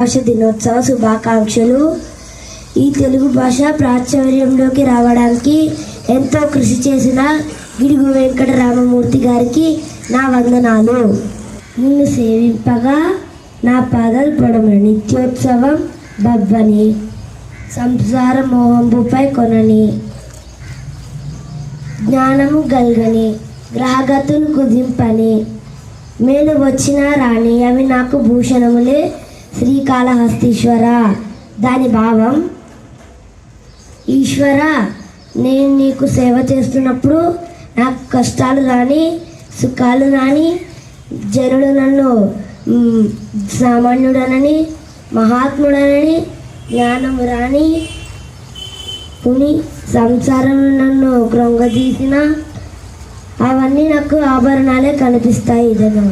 భాష దినోత్సవ శుభాకాంక్షలు. ఈ తెలుగు భాష ప్రాచుర్యంలోకి రావడానికి ఎంతో కృషి చేసిన గిడుగు వెంకటరామమూర్తి గారికి నా వందనాలు. నిన్ను సేవింపగా నా పాదాలు పొడమని నిత్యోత్సవం బవ్వని సంసార మోహంబుపై కొనని జ్ఞానము గల్గని గ్రహగతులు కుదింపని మేలు వచ్చినా రాని అవి నాకు భూషణములే శ్రీకాళహస్తీశ్వర. దాని భావం, ఈశ్వర, నేను నీకు సేవ చేస్తున్నప్పుడు నాకు కష్టాలు రాని సుఖాలు రాని, జనుడు నన్ను సామాన్యుడనని మహాత్ముడనని జ్ఞానము రాని కుని సంసారం నన్ను కృంగదీసిన అవన్నీ నాకు ఆభరణాలే కనిపిస్తాయి. ఇదను